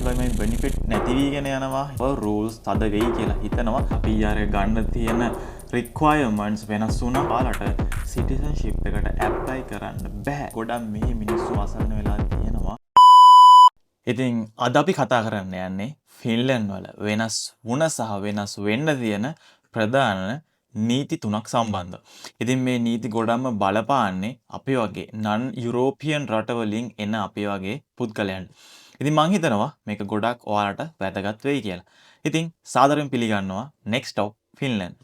unemployment benefit නැති වීගෙන යනවා. rules තද වෙයි කියලා හිතනවා. අපි ඊයර ගන්න තියෙන requirements වෙනස් වුණා. ඔයාලට citizenship එකට apply කරන්න බෑ. ගොඩක් මේ මිනිස්සු අසරණ වෙලා තියෙනවා. ඉතින් අද අපි කතා කරන්න යන්නේ ෆින්ලන්ඩ් වල වෙනස් වුණ සහ වෙනස් වෙන්න තියෙන ප්‍රධාන නීති තුනක් සම්බන්ධ. ඉතින් මේ නීති ගොඩක්ම බලපාන්නේ අපි වගේ non යුරෝපියන් රටවලින් එන අපි වගේ පුද්ගලයන්ට. ඉතින් මං හිතනවා මේක ගොඩක් ඔයාලට වැදගත් වෙයි කියලා. ඉතින් සාදරයෙන් පිළිගන්නවා next stop ෆින්ලන්ඩ්.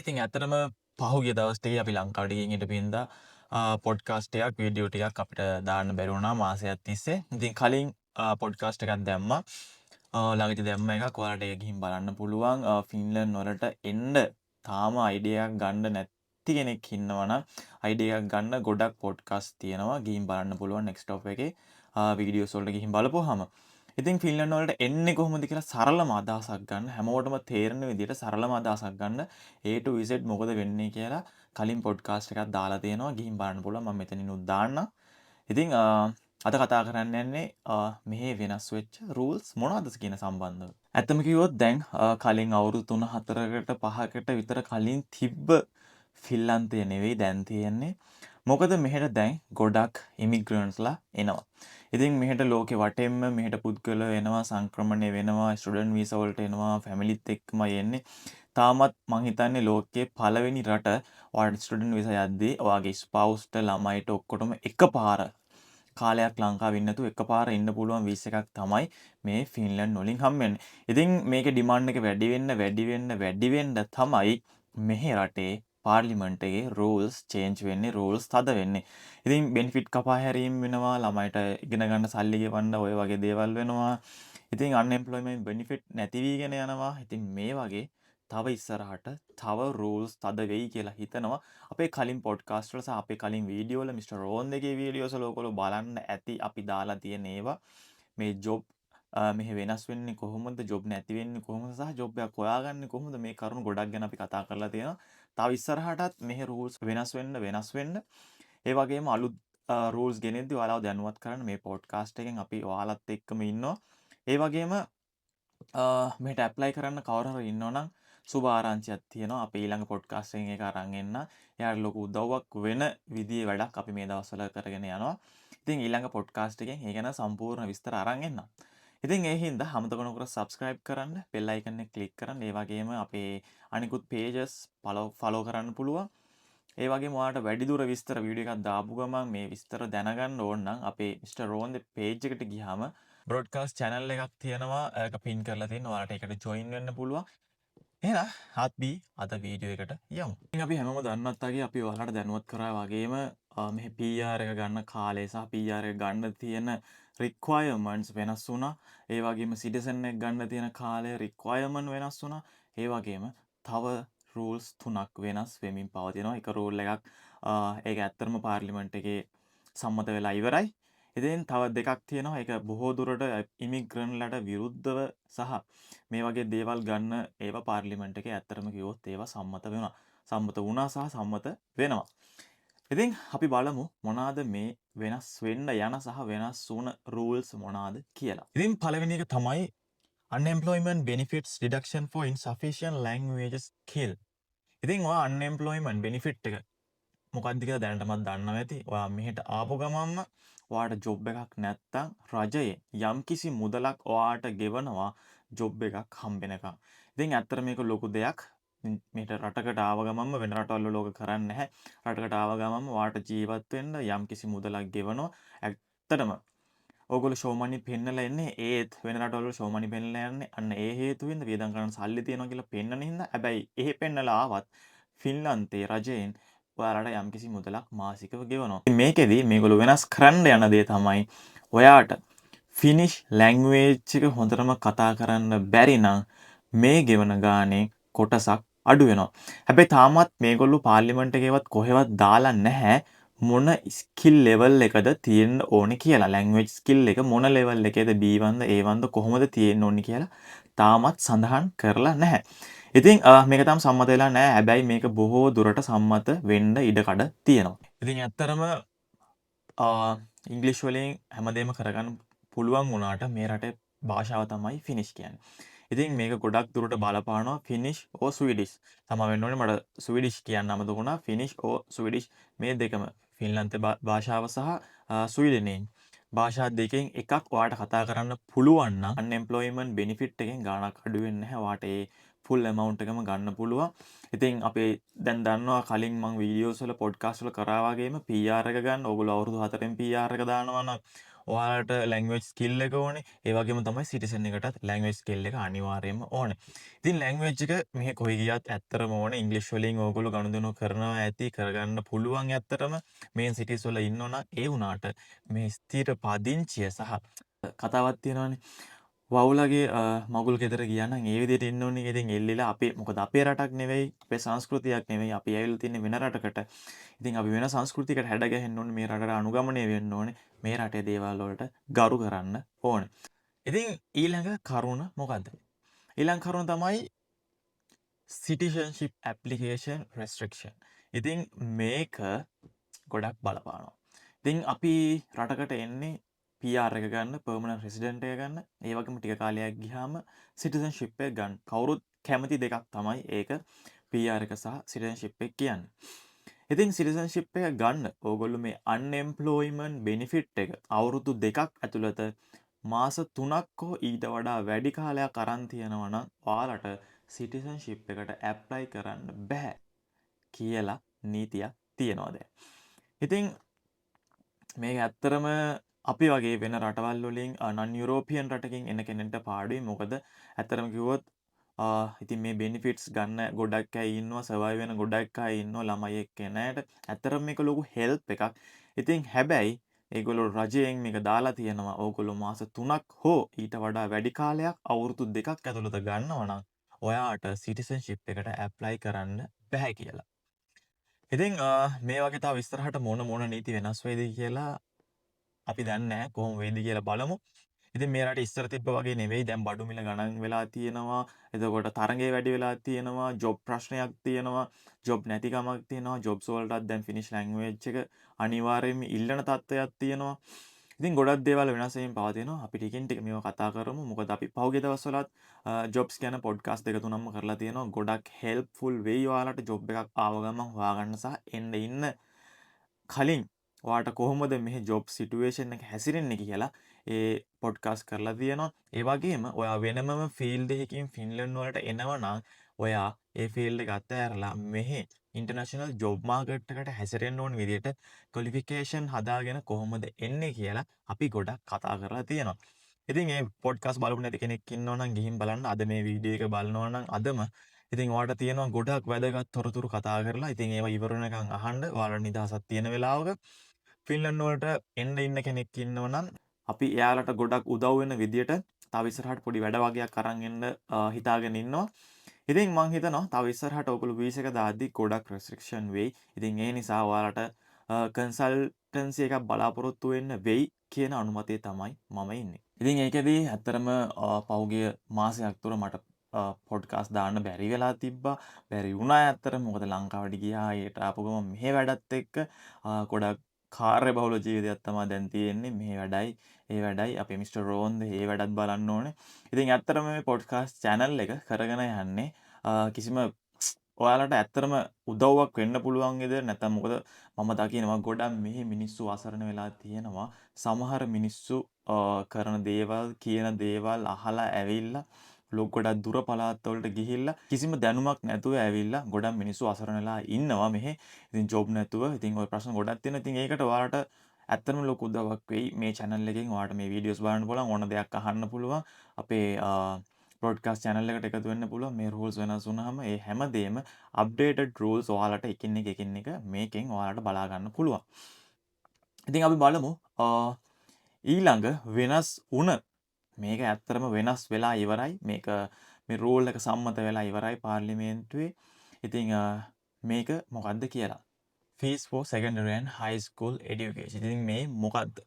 ඉතින් ඇත්තටම පහුගිය දවස් ටිකේ අපි ලංකාවට ගිහින් හිටපින්දා පොඩ්කාස්ට් එකක් වීඩියෝ ටිකක් අපිට දාන්න බැරි වුණා මාසයක් තිස්සේ. ඉතින් කලින් පොඩ්කාස්ට් එකක් දැම්මා. ළඟදී දැම්ම එකක් ඔයාලට ඒක ගිහින් බලන්න පුළුවන්. ෆින්ලන්ඩ් වලට එන්න තාම අයිඩියා එකක් ගන්න නැති කෙනෙක් ඉන්නවනම් අයිඩියා එකක් ගන්න ගොඩක් පොඩ්කාස්ට් තියෙනවා. ගිහින් බලන්න පුළුවන් next stop එකේ වීඩියෝස් වලට ගිහින් බලපුවාම. ඉතින් ෆින්ලන්ඩ් වලට එන්නේ කොහොමද කියලා සරලම අදහසක් ගන්න හැමෝටම තේරෙන විදිහට සරලම අදහසක් ගන්න A to Z මොකද වෙන්නේ කියලා කලින් පොඩ්කාස්ට් එකක් දාලා තියෙනවා ගිහින් බලන්න පුළුවන් මම මෙතනිනුත් දාන්න. ඉතින් අද කතා කරන්න යන්නේ මෙහි වෙනස් වෙච්ච rules මොනවද කියන සම්බන්ධව. ඇත්තම කිව්වොත් දැන් කලින් අවුරුදු 3-4කට 5කට විතර කලින් තිබ්බ ෆින්ලන්තය නෙවෙයි දැන් තියෙන්නේ. මොකද මෙහෙට දැන් ගොඩක් ඉමිග්‍රන්ට්ස්ලා එනවා. ඉතින් මෙහෙට ලෝකෙ වටෙන්ම මෙහෙට පුද්ගලයෝ එනවා සංක්‍රමණය වෙනවා ස්ටුඩන්ට් වීසා වලට එනවා ෆැමිලිත් එක්කම යන්නේ. තාමත් මං හිතන්නේ ලෝකයේ පළවෙනි රට ඔයාලට ස්ටුඩන්ට් වීසා යද්දී ඔයාගේ ස්පවුස්ට ළමයිට ඔක්කොටම එකපාර කාලයක් ලංකාවේ ඉන්න නැතුව එකපාර ඉන්න පුළුවන් වීසා එකක් තමයි මේ ෆින්ලන්ඩ් වලින් හම්බෙන්නේ. ඉතින් මේකේ ඩිමාන්ඩ් එක වැඩි වෙන්න තමයි මෙහි රටේ පාර්ලිමේන්තු එකේ rules change වෙන්නේ rules තද වෙන්නේ. ඉතින් benefit කපා හැරීම් වෙනවා ළමයිට ඉගෙන ගන්න සල්ලි ගෙවන්න ඔය වගේ දේවල් වෙනවා. ඉතින් unemployment benefit නැති වීගෙන යනවා. ඉතින් මේ වගේ තව ඉස්සරහට තව rules තද වෙයි කියලා හිතනවා. අපේ කලින් podcast වල සහ අපේ කලින් වීඩියෝ වල Mr. Ron දෙකේ වීඩියෝස් වල ඔයගොල්ලෝ බලන්න ඇති අපි දාලා තියෙන ඒවා මේ job මෙහෙ වෙනස් වෙන්නේ කොහොමද ජොබ් නැති වෙන්නේ කොහොමද සහ ජොබ් එකක් හොයාගන්නේ කොහොමද මේ කරුණු ගොඩක් ගැන අපි කතා කරලා තියෙනවා. තව ඉස්සරහටත් මෙහෙ rules වෙනස් වෙන්න ඒ වගේම අලුත් rules ගෙනෙද්දි ඔයාලව දැනුවත් කරන්න මේ podcast එකෙන් අපි ඔයාලත් එක්කම ඉන්නවා. ඒ වගේම මෙහෙට apply කරන්න කවුරු හරි ඉන්නවනම් සුබ ආරංචියක් තියෙනවා. අපි ඊළඟ podcast එකෙන් ඒක අරන් එන්න. එයාට ලොකු උදව්වක් වෙන විදිහේ වැඩක් අපි මේ දවස්වල කරගෙන යනවා. ඉතින් ඊළඟ podcast එකෙන් ඒ ගැන සම්පූර්ණ විස්තර අරන් එන්න. ඉතින් ඒ හින්දා අමතක නොකර subscribe කරන්න, bell icon එක click කරන්න. ඒ වගේම අපේ අනිකුත් pages follow කරන්න පුළුවන්. ඒ වගේම ඔයාලට වැඩිදුර විස්තර වීඩියෝ එකක් දාපු ගමන් මේ විස්තර දැනගන්න ඕන නම් අපේ Mr. Ron the page එකට ගියාම broadcast channel එකක් තියෙනවා. ඒක pin කරලා තියෙනවා. ඔයාලට ඒකට join වෙන්න පුළුවන්. එහෙනම් අපි අද වීඩියෝ එකට යමු. ඉතින් අපි හැමෝම දන්නවත් වගේ අපි ඔයාලට දැනුවත් කරා වගේම මේ PR එක ගන්න කාලය සහ PR එක ගන්න තියෙන requirements වෙනස් වුණා. ඒ වගේම citizen එක ගන්න තියෙන කාලය requirement වෙනස් වුණා. ඒ වගේම තව rules 3ක් වෙනස් වෙමින් පවතිනවා. එක rule එකක් ඒක ඇත්තටම පාර්ලිමේන්තු එකේ සම්මත වෙලා ඉවරයි. ඉතින් තව දෙකක් තියෙනවා. ඒක බොහෝ දුරට ඉමිග්‍රන්ට්ලට විරුද්ධව සහ මේ වගේ දේවල් ගන්න ඒවා පාර්ලිමේන්තු එකේ ඇත්තටම කිව්වොත් ඒවා සම්මත වෙනවා. සම්මත වුණා සහ සම්මත වෙනවා. ඉතින් අපි බලමු මොනවාද මේ වෙනස් වෙන්න යන සහ වෙනස් වුණ rules මොනවාද කියලා. ඉතින් පළවෙනි එක තමයි unemployment benefits deduction for insufficient language skill. ඉතින් ඔය unemployment benefit එක මොකක්ද කියලා දැනටමත් දන්නවා ඇති. ඔයා මෙහෙට ආපු ගමන්ම ඔයාට ජොබ් එකක් නැත්තම් රජයෙන් යම්කිසි මුදලක් ඔයාට ගෙවනවා ජොබ් එකක් හම්බෙනකම්. ඉතින් ඇත්තට මේක ලොකු දෙයක්. මෙහෙට රටකට ආව ගමන්ම වෙන රටවල් වල ඕක කරන්නේ නැහැ. රටකට ආව ගමන්ම ඔයාට ජීවත් වෙන්න යම්කිසි මුදලක් ගෙවනවා. ඇත්තටම ඕගොල්ලෝ ෂෝ මනි පෙන්නලා එන්නේ ඒත් වෙන රටවල් වල ෂෝ මනි පෙන්නලා යන්නේ අන්න ඒ හේතුවෙන්ද වියදම් කරන්න සල්ලි තියෙනවා කියලා පෙන්නන හින්දා. හැබැයි එහෙ පෙන්නලා ආවත් ෆින්ලන්තේ රජයෙන් ඔයාලට යම්කිසි මුදලක් මාසිකව ගෙවනවා. මේකෙදි මේගොල්ලෝ වෙනස් කරන්න යන දේ තමයි ඔයාට ෆිනිෂ් ලැන්ග්වේජ් එක හොඳටම කතා කරන්න බැරි නම් මේ ගෙවන ගානේ කොටසක් අඩු වෙනවා. හැබැයි තාමත් මේගොල්ලෝ පාර්ලිමේන්තු එකේවත් කොහෙවත් දාලා නැහැ මොන ස්කිල් ලෙවල් එකද තියෙන්න ඕනේ කියලා. ලැන්ග්වේජ් ස්කිල් එක මොන ලෙවල් එකේද B1ද A1ද කොහොමද තියෙන්න ඕනේ කියලා තාමත් සඳහන් කරලා නැහැ. ඉතින් මේක තාම සම්මත වෙලා නැහැ. හැබැයි මේක බොහෝ දුරට සම්මත වෙන්න ඉඩකඩ තියෙනවා. ඉතින් ඇත්තටම ඉංග්ලිෂ් වලින් හැමදේම කරගන්න පුළුවන් වුණාට මේ රටේ භාෂාව තමයි ෆිනිෂ් කියන්නේ. ඉතින් මේක ගොඩක් දුරට බලපානවා ෆිනිෂ් ඕ ස්වීඩිෂ්. සමා වෙන්න ඕනේ මට ස්වීඩිෂ් කියන්න අමතක වුණා. ෆිනිෂ් ඕ ස්වීඩිෂ් මේ දෙකම ෆින්ලන්ත භාෂාව සහ ස්වීඩනයෙන් භාෂා දෙකෙන් එකක් ඔයාට කතා කරන්න පුළුවන් නම් අන්එම්ප්ලොයිමන්ට් බෙනිෆිට් එකෙන් ගාණක් අඩු වෙන්නේ නැහැ. ඔයාට ඒ ෆුල් amount එකම ගන්න පුළුවන්. ඉතින් අපේ දැන් දන්නවා කලින් මම වීඩියෝස් වල පොඩ්කාස්ට් වල කරා වගේම PR එක ගන්න ඕගොල්ලෝ අවුරුදු 4න් PR එක දානවා නම් ඔයාලට ලැන්ග්වේජ් ස්කිල් එක ඕනේ. ඒ වගේම තමයි සිටිසන් එකටත් ලැන්ග්වේජ් ස්කිල් එක අනිවාර්යයෙන්ම ඕනේ. ඉතින් ලැන්ග්වේජ් එක මෙහෙ කොයි ගියත් ඇත්තටම ඕනේ. ඉංග්‍රීසි වලින් ඕගොල්ලෝ ගනුදෙනු කරනවා ඇති කරගන්න පුළුවන් ඇත්තටම මේන් සිටිස් වල ඉන්නවනම් ඒ වුණාට මේ ස්ථිර පදිංචිය සහ කතාවක් තියෙනවානේ වවුලගේ මගුල් ගෙදර ගියා නම් ඒ විදිහට ඉන්න ඕනේ. ඉතින් එල්ලිලා අපේ මොකද අපේ රටක් නෙවෙයි, අපේ සංස්කෘතියක් නෙවෙයි. අපි ඇවිල්ලා තින්නේ වෙන රටකට. ඉතින් අපි වෙන සංස්කෘතියකට හැඩ ගැහෙන්න ඕනේ. මේ රටට අනුගමනය වෙන්න ඕනේ. මේ රටේ දේවල් වලට ගරු කරන්න ඕනේ. ඉතින් ඊළඟ කරුණ මොකද්ද? ඊළඟ කරුණ තමයි citizenship application restriction. ඉතින් මේක ගොඩක් බලපානවා. ඉතින් අපි රටකට එන්නේ PR එක ගන්න, පර්මනන්ට් රෙසිඩන්ට් එක ගන්න, ඒ වගේම ටික කාලයක් ගියාම සිටිසන්ෂිප් එක ගන්න. කවුරුත් කැමති දෙකක් තමයි ඒක PR එක සහ සිටිසන්ෂිප් එක කියන්නේ. ඉතින් සිටිසන්ෂිප් එක ගන්න ඕගොල්ලෝ මේ අන්එම්ප්ලොයිමන්ට් බෙනිෆිට් එක අවුරුදු 2ක් ඇතුළත මාස 3ක් හෝ ඊට වඩා වැඩි කාලයක් අරන් තියෙනවා නම් ඔයාලට සිටිසන්ෂිප් එකට ඇප්ලයි කරන්න බෑ කියලා නීතියක් තියෙනවා දැන්. ඉතින් මේක ඇත්තරම අපි වගේ වෙන රටවල් වලින් non යුරෝපියන් රටකින් එන කෙනෙක්ට පාඩුයි. මොකද ඇත්තරම කිව්වොත් ඉතින් මේ බෙනිෆිට්ස් ගන්න ගොඩක් අය ඉන්නවා, සර්වයිව් වෙන ගොඩක් අය ඉන්නවා ළමයි එක්ක එන අයට. ඇත්තරම මේක ලොකු හෙල්ප් එකක්. ඉතින් හැබැයි ඒගොල්ලෝ රජයෙන් මේක දාලා තියෙනවා. ඕගොල්ලෝ මාස 3ක් හෝ ඊට වඩා වැඩි කාලයක් අවුරුදු 2ක් ඇතුළත ගන්නවා නම් ඔයාට සිටිසන්ෂිප් එකට ඇප්ලයි කරන්න බැහැ කියලා. ඉතින් මේ වගේ තව ඉස්සරහට මොන නීති වෙනස් වෙයිද කියලා අපි දන්නේ නැහැ. කොහොම වෙයිද කියලා බලමු. ඉතින් මේ රටේ ඉස්සර තිබ්බ වගේ නෙවෙයි. දැන් බඩු මිල ගණන් වෙලා තියෙනවා. එතකොට තරඟේ වැඩි වෙලා තියෙනවා. ජොබ් ප්‍රශ්නයක් තියෙනවා. ජොබ් නැතිකමක් තියෙනවා. ජොබ්ස් වලටත් දැන් ෆිනිෂ් ලැන්ග්වේජ් එක අනිවාර්යයෙන්ම ඉල්ලන තත්ත්වයක් තියෙනවා. ඉතින් ගොඩක් දේවල් වෙනස් වෙමින් පවතිනවා. අපි ටිකින් ටික මේවා කතා කරමු. මොකද අපි පහුගිය දවස්වලත් ජොබ්ස් ගැන පොඩ්කාස්ට් දෙක තුනක්ම කරලා තියෙනවා. ගොඩක් හෙල්ප්ෆුල් වෙයි ඔයාලට ජොබ් එකක් ආව ගමන් හොයාගන්න සහ එන්න ඉන්න කලින් ඔයාට කොහොමද මේ ජොබ් සිටුේෂන් එක හැසිරෙන්නේ කියලා ඒ පොඩ්කාස්ට් කරලා තියෙනවා. ඒ වගේම ඔයා වෙනමම ෆීල්ඩ් එකකින් ෆින්ලන්ඩ් වලට එනවා නම් ඔයා ඒ ෆීල්ඩ් එක අතහැරලා මෙහි ඉන්ටර්නැෂනල් ජොබ් මාකට් එකට හැසිරෙන්න ඕන විදිහට ක්වොලිෆිකේෂන් හදාගෙන කොහොමද එන්නේ කියලා අපි ගොඩක් කතා කරලා තියෙනවා. ඉතින් මේ පොඩ්කාස්ට් බලපු නැති කෙනෙක් ඉන්නවා නම් ගිහින් බලන්න. අද මේ වීඩියෝ එක බලනවා නම් අදම ඉතින් ඔයාලට තියෙනවා ගොඩක් වැදගත් තොරතුරු කතා කරලා. ඉතින් ඒවා ඉවර වෙනකන් අහන්න. ඔයාලට නිදහසක් තියෙන වෙලාවක ෆින්ලන්ඩ් වලට එන්න ඉන්න කෙනෙක් ඉන්නවා නම් අපි එයාලට ගොඩක් උදව් වෙන විදියට තව ඉස්සරහට පොඩි වැඩ වගේක් අරන් එන්න හිතාගෙන ඉන්නවා. ඉතින් මං හිතනවා තව ඉස්සරහට ඔයගොල්ලෝ වීසා එක දාද්දි ගොඩක් රෙස්ට්‍රික්ෂන් වෙයි. ඉතින් ඒ නිසා ඔයාලට කන්සල්ටන්සි එකක් බලාපොරොත්තු වෙන්න වෙයි කියන අනුමතය තමයි මම ඉන්නේ. ඉතින් ඒකෙදී ඇත්තටම පහුගිය මාසයක් තුර මට පොඩ්කාස්ට් දාන්න බැරි වෙලා තිබ්බා. බැරි වුණා ඇත්තටම. මොකද ලංකාවට ගියා ඊට ආපු ගමන් මෙහෙ වැඩත් එක්ක ගොඩක් කාර්ය බහුල ජීවිතයක් තමයි දැන් තියෙන්නේ. මේ වැඩයි ඒ වැඩයි අපේ මිස්ටර් රෝන්ද ඒ වැඩත් බලන්න ඕනේ. ඉතින් ඇත්තටම මේ පොඩ්කාස්ට් channel එක කරගෙන යන්නේ කිසිම ඔයාලට ඇත්තටම උදව්වක් වෙන්න පුළුවන් විදිහට නැත්නම් මොකද මම දකිනවා ගොඩක් මෙහි මිනිස්සු අසරණ වෙලා තියෙනවා. සමහර මිනිස්සු කරන දේවල් කියන දේවල් අහලා ඇවිල්ලා ගොඩක් දුර පළාත් වලට ගිහිල්ලා කිසිම දැනුමක් නැතුව ඇවිල්ලා ගොඩක් මිනිස්සු අසරණ වෙලා ඉන්නවා මෙහි. ඉතින් ජොබ් නැතුව. ඉතින් ওই ප්‍රශ්න ගොඩක් තියෙනවා. ඉතින් ඒකට ඔයාලට ඇත්තටම ලොකු උදව්වක් වෙයි මේ channel එකෙන්. ඔයාලට මේ වීඩියෝස් බලන්න පුළුවන්. ඕන දෙයක් අහන්න පුළුවන්. අපේ බ්‍රෝඩ්කාස්ට් channel එකට එකතු වෙන්න පුළුවන්. මේ rules වෙනස් වුණාම ඒ හැමදේම updated rules ඔයාලට එකින් එක මේකෙන් ඔයාලට බලා ගන්න පුළුවන්. ඉතින් අපි බලමු ඊළඟ වෙනස් වුණ මේක ඇත්තටම වෙනස් වෙලා ඉවරයි. මේක මේ රූල් එක සම්මත වෙලා ඉවරයි පාර්ලිමේන්තුවේ. ඉතින් මේක මොකද්ද කියලා. fees for secondary and high school education. ඉතින් මේ මොකද්ද?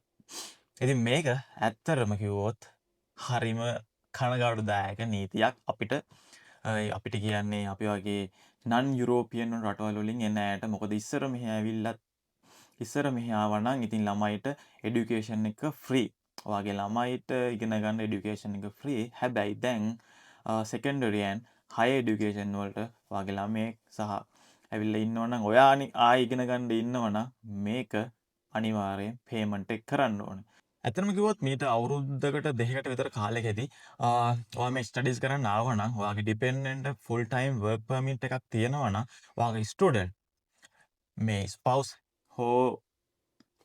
ඉතින් මේක ඇත්තටම කිව්වොත් හරිම කනගාටුදායක නීතියක් අපිට අපිට කියන්නේ අපි වගේ නන් යුරෝපියන් රටවල් වලින් එන අයට මොකද ඉස්සර මෙහෙ ඇවිල්ලා ඉස්සර මෙහි ආවා නම් ඉතින් ළමයිට এডুকেෂන් එක ෆ්‍රී. ඔයාගේ ළමයිට ඉගෙන ගන්න এডুকেෂන් එක ෆ්‍රී. හැබැයි දැන් සෙකන්ඩරි ඇන් හයර් এডুকেෂන් වලට ඔයාගේ ළමයෙක් සහ ඇවිල්ලා ඉන්නවනම් ඔයා ආයෙ ඉගෙන ගන්න ඉන්නවනම් මේක අනිවාර්යෙන් පේමන්ට් එක කරන්න ඕනේ. ඇත්තම කිව්වොත් මීට අවුරුද්දකට දෙකකට විතර කාලෙකදී ඔයා මේ ස්ටඩීස් කරන්න ආවා නම් ඔයාගේ dependent full time work permit එකක් තියෙනවා නම් ඔයාගේ ස්ටුඩන්ට් මේ ස්පවුස් හෝ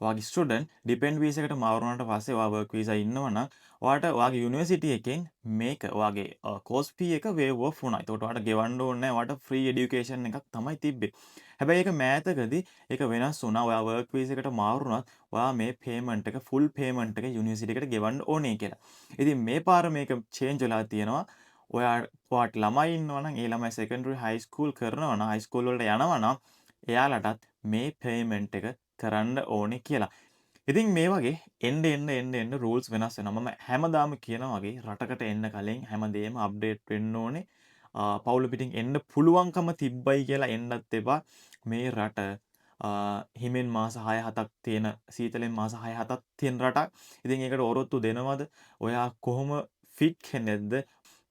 ඔයාගේ ස්ටුඩන්ට් ඩිපෙන්ඩ් වීසා එකට මාරුනාට පස්සේ ඔයා වර්ක් වීසා ඉන්නවනම් ඔයාට ඔයාගේ යුනිවර්සිටි එකෙන් මේක ඔයාගේ කෝස් ෆී එක වේව් ඔෆ් වුණා. ඒකට ඔයාට ගෙවන්න ඕනේ නැහැ. ඔයාට ෆ්‍රී এডুকেෂන් එකක් තමයි තිබ්බේ. හැබැයි ඒක මෑතකදී ඒක වෙනස් වුණා. ඔයා වර්ක් වීසා එකට මාරුනත් ඔයා මේ පේමන්ට් එක ෆුල් පේමන්ට් එක යුනිවර්සිටි එකට ගෙවන්න ඕනේ කියලා. ඉතින් මේ පාර මේක චේන්ජ් වෙලා තියෙනවා. ඔයාට ළමයි ඉන්නවා නම් ඒ ළමයි සෙකන්ඩරි හයි ස්කූල් කරනවා නම් හයි ස්කූල් වලට යනවා නම් එයාලටත් මේ පේමන්ට් එක කරන්න ඕනේ කියලා. ඉතින් මේ වගේ එන්න රූල්ස් වෙනස් වෙනවා. මම හැමදාම කියනවා වගේ රටකට එන්න කලින් හැමදේම අප්ඩේට් වෙන්න ඕනේ. පවුල පිටින් එන්න පුළුවන්කම තිබ්බයි කියලා එන්නත් එපා. මේ රට හිමෙන් මාස 6-7ක් තියෙන සීතලෙන් මාස 6-7ක් තියෙන රටක්. ඉතින් ඒකට ඔරොත්තු දෙනවද? ඔයා කොහොම ෆිට කෙනෙක්ද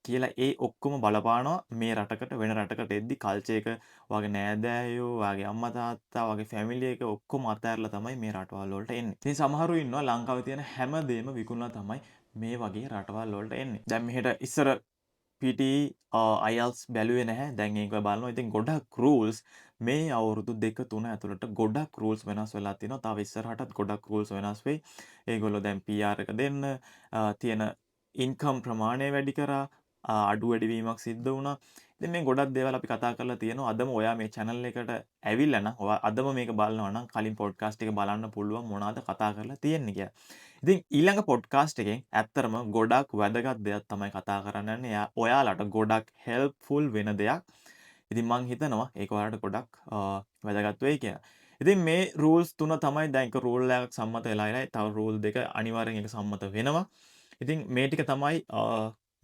කියලා ඒ ඔක්කොම බලපානවා මේ රටකට වෙන රටකට එද්දි කල්චර් එක ඔයාගේ නෑදෑයෝ, ඔයාගේ අම්මා තාත්තා, ඔයාගේ ෆැමිලි එක ඔක්කොම අතහැරලා තමයි මේ රටවල් වලට එන්නේ. ඉතින් සමහරු ඉන්නවා ලංකාවේ තියෙන හැමදේම විකුණලා තමයි මේ වගේ රටවල් වලට එන්නේ. දැන් මෙහෙට ඉස්සර PTE IELTS බැලුවේ නැහැ. දැන් ඒක බලනවා. ඉතින් ගොඩක් rules මේ අවුරුදු 2-3 ඇතුළත ගොඩක් rules වෙනස් වෙලා තියෙනවා. තව ඉස්සරහටත් ගොඩක් rules වෙනස් වෙයි. ඒගොල්ලෝ දැන් PR එක දෙන්න තියෙන ඉන්කම් ප්‍රමාණය වැඩි කරා අඩු වැඩිවීමක් සිද්ධ වුණා. ඉතින් මේ ගොඩක් දේවල් අපි කතා කරලා තියෙනවා. අදම ඔයා මේ channel එකට ඇවිල්ලා නම් ඔයා අදම මේක බලනවා නම් කලින් podcast එක බලන්න පුළුවන් මොනවද කතා කරලා තියෙන්නේ කියලා. ඉතින් ඊළඟ podcast එකෙන් ඇත්තරම ගොඩක් වැදගත් දෙයක් තමයි කතා කරන්න යන්නේ. ඔයාලට ගොඩක් helpful වෙන දෙයක්. ඉතින් මං හිතනවා ඒක ඔයාලට ගොඩක් වැදගත් වෙයි කියලා. ඉතින් මේ rules තුන තමයි දැන් එක rule එකක් සම්මත වෙලා ඉලා. තව rule දෙක අනිවාර්යෙන් ඒක සම්මත වෙනවා. ඉතින් මේ ටික තමයි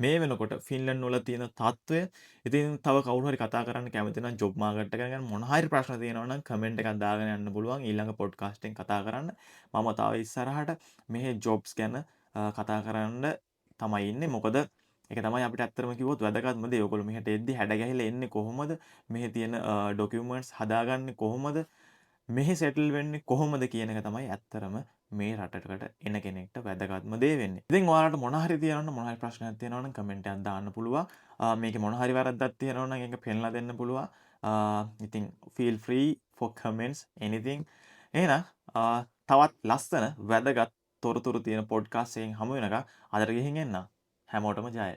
මේ වෙනකොට ෆින්ලන්ඩ් වල තියෙන තත්ත්වය. ඉතින් තව කවුරු හරි කතා කරන්න කැමති නම් ජොබ් මාකට් එක ගැන මොන හරි ප්‍රශ්න තියෙනවා නම් කමෙන්ට් එකක් දාගෙන යන්න පුළුවන්. ඊළඟ පොඩ්කාස්ට් එකෙන් කතා කරන්න. මම තව ඉස්සරහට මේ ජොබ්ස් ගැන කතා කරන්න තමයි ඉන්නේ. මොකද ඒක තමයි අපිට ඇත්තටම කිව්වොත් වැදගත්ම දේ. ඔයගොල්ලෝ මෙහෙට එද්දි හැඩ ගැහිලා එන්නේ කොහොමද? මෙහි තියෙන ඩොකියුමන්ට්ස් හදාගන්නේ කොහොමද? මෙහි සෙටල් වෙන්නේ කොහොමද කියන එක තමයි ඇත්තරම මේ රටකට එන කෙනෙක්ට වැදගත්ම දේ වෙන්නේ. ඉතින් ඔයාලට මොන හරි තියෙනවා නම් මොන හරි ප්‍රශ්නයක් තියෙනවා නම් කමෙන්ට් එකක් දාන්න පුළුවන්. මේකේ මොන හරි වැරද්දක් තියෙනවා නම් ඒක පෙන්ලා දෙන්න පුළුවන්. ඉතින් feel free for comments anything. එහෙනම් තවත් ලස්සන වැදගත් තොරතුරු තියෙන පොඩ්කාස්ට් එකකින් හමු වෙනකම් අදට ගිහින් එන්න. හැමෝටම ජය.